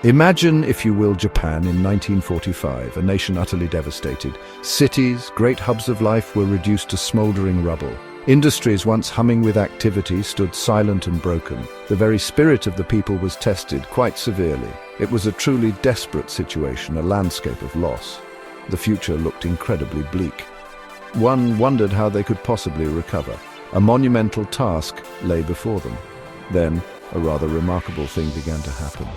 Imagine, if you will, Japan in 1945, a nation utterly devastated. Cities, great hubs of life, were reduced to smoldering rubble. Industries once humming with activity stood silent and broken. The very spirit of the people was tested quite severely. It was a truly desperate situation, a landscape of loss. The future looked incredibly bleak. One wondered how they could possibly recover. A monumental task lay before them. Then, a rather remarkable thing began to happen.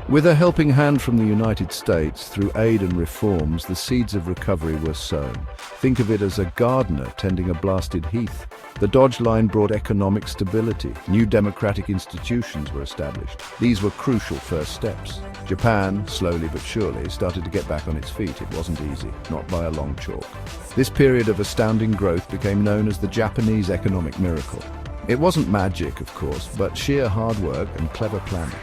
With a helping hand from the United States, through aid and reforms, the seeds of recovery were sown. Think of it as a gardener tending a blasted heath. The Dodge Line brought economic stability. New democratic institutions were established. These were crucial first steps. Japan, slowly but surely, started to get back on its feet. It wasn't easy, not by a long chalk. This period of astounding growth became known as the Japanese economic miracle. It wasn't magic, of course, but sheer hard work and clever planning.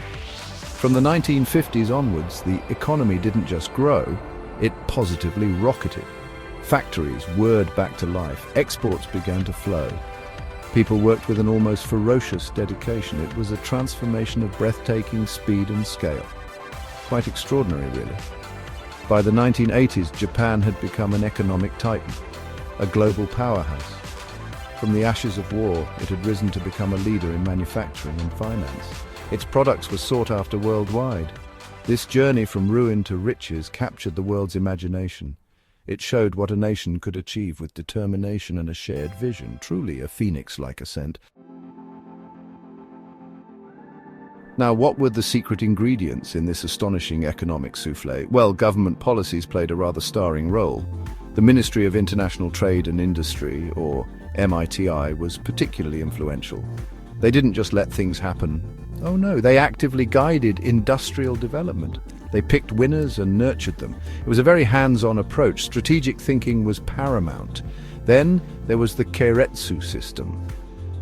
From the 1950s onwards, the economy didn't just grow, it positively rocketed. Factories whirred back to life, exports began to flow. People worked with an almost ferocious dedication. It was a transformation of breathtaking speed and scale. Quite extraordinary, really. By the 1980s, Japan had become an economic titan, a global powerhouse. From the ashes of war, it had risen to become a leader in manufacturing and finance. Its products were sought after worldwide. This journey from ruin to riches captured the world's imagination. It showed what a nation could achieve with determination and a shared vision, truly a phoenix-like ascent. Now, what were the secret ingredients in this astonishing economic souffle? Well, government policies played a rather starring role. The Ministry of International Trade and Industry, or MITI, was particularly influential. They didn't just let things happen. Oh no, they actively guided industrial development. They picked winners and nurtured them. It was a very hands-on approach. Strategic thinking was paramount. Then there was the keiretsu system,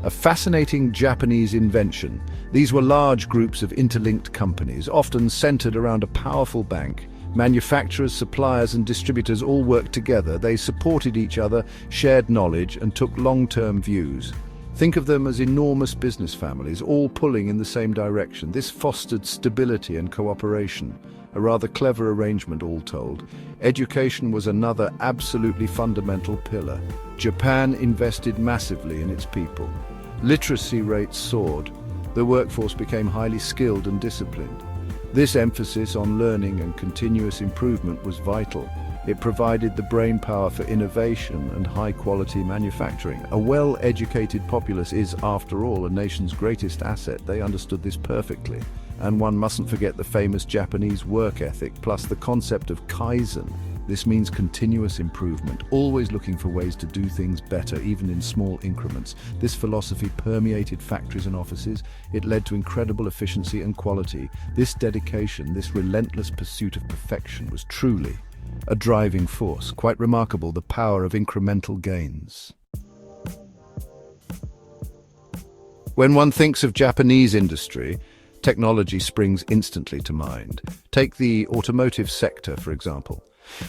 a fascinating Japanese invention. These were large groups of interlinked companies, often centered around a powerful bank. Manufacturers, suppliers, and distributors all worked together. They supported each other, shared knowledge, and took long-term views. Think of them as enormous business families, all pulling in the same direction. This fostered stability and cooperation, a rather clever arrangement all told. Education was another absolutely fundamental pillar. Japan invested massively in its people. Literacy rates soared. The workforce became highly skilled and disciplined. This emphasis on learning and continuous improvement was vital. It provided the brainpower for innovation and high-quality manufacturing. A well-educated populace is, after all, a nation's greatest asset. They understood this perfectly. And one mustn't forget the famous Japanese work ethic, plus the concept of kaizen. This means continuous improvement, always looking for ways to do things better, even in small increments. This philosophy permeated factories and offices. It led to incredible efficiency and quality. This dedication, this relentless pursuit of perfection was truly a driving force. Quite remarkable, the power of incremental gains. When one thinks of Japanese industry, technology springs instantly to mind. Take the automotive sector, for example.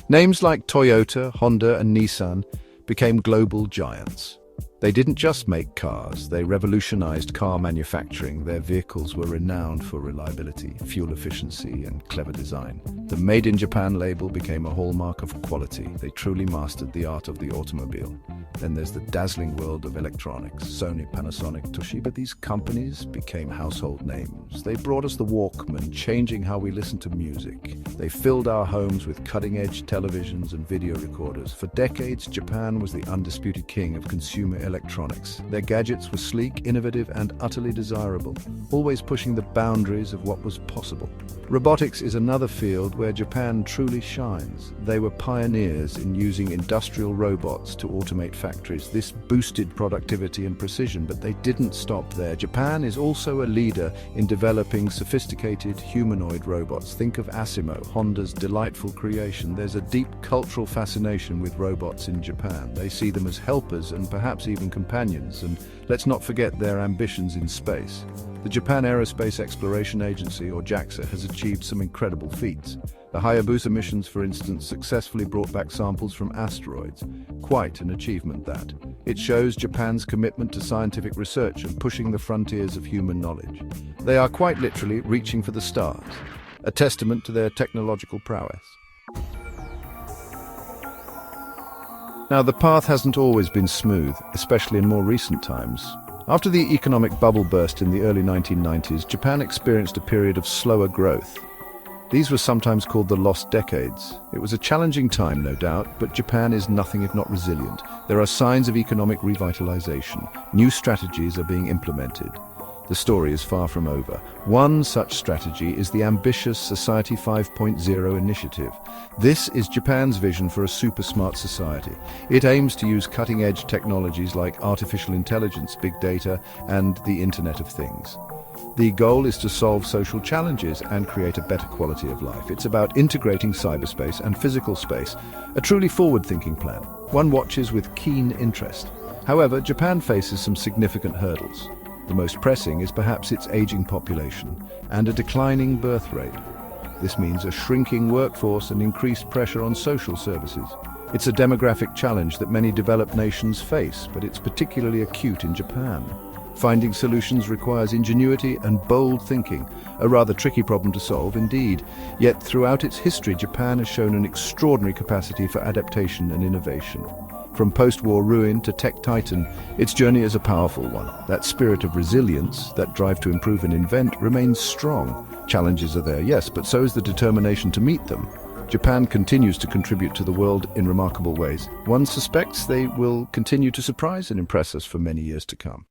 Names like Toyota, Honda, and Nissan became global giants. They didn't just make cars, they revolutionized car manufacturing. Their vehicles were renowned for reliability, fuel efficiency, and clever design. The Made in Japan label became a hallmark of quality. They truly mastered the art of the automobile. Then there's the dazzling world of electronics. Sony, Panasonic, Toshiba, these companies became household names. They brought us the Walkman, changing how we listen to music. They filled our homes with cutting-edge televisions and video recorders. For decades, Japan was the undisputed king of consumer electronics. Their gadgets were sleek, innovative, and utterly desirable, always pushing the boundaries of what was possible. Robotics is another field where Japan truly shines. They were pioneers in using industrial robots to automate factories. This boosted productivity and precision, but they didn't stop there. Japan is also a leader in developing sophisticated humanoid robots. Think of Asimo, Honda's delightful creation. There's a deep cultural fascination with robots in Japan. They see them as helpers and perhaps even companions, and let's not forget their ambitions in space. The Japan Aerospace Exploration Agency, or JAXA, has achieved some incredible feats. The Hayabusa missions, for instance, successfully brought back samples from asteroids. Quite an achievement, that. It shows Japan's commitment to scientific research and pushing the frontiers of human knowledge. They are quite literally reaching for the stars, a testament to their technological prowess. Now, the path hasn't always been smooth, especially in more recent times. After the economic bubble burst in the early 1990s, Japan experienced a period of slower growth. These were sometimes called the lost decades. It was a challenging time, no doubt, but Japan is nothing if not resilient. There are signs of economic revitalization. New strategies are being implemented. The story is far from over. One such strategy is the ambitious Society 5.0 initiative. This is Japan's vision for a super-smart society. It aims to use cutting-edge technologies like artificial intelligence, big data, and the Internet of Things. The goal is to solve social challenges and create a better quality of life. It's about integrating cyberspace and physical space, a truly forward-thinking plan. One watches with keen interest. However, Japan faces some significant hurdles. The most pressing is perhaps its aging population and a declining birth rate. This means a shrinking workforce and increased pressure on social services. It's a demographic challenge that many developed nations face, but it's particularly acute in Japan. Finding solutions requires ingenuity and bold thinking, a rather tricky problem to solve indeed. Yet throughout its history, Japan has shown an extraordinary capacity for adaptation and innovation. From post-war ruin to tech titan, its journey is a powerful one. That spirit of resilience, that drive to improve and invent, remains strong. Challenges are there, yes, but so is the determination to meet them. Japan continues to contribute to the world in remarkable ways. One suspects they will continue to surprise and impress us for many years to come.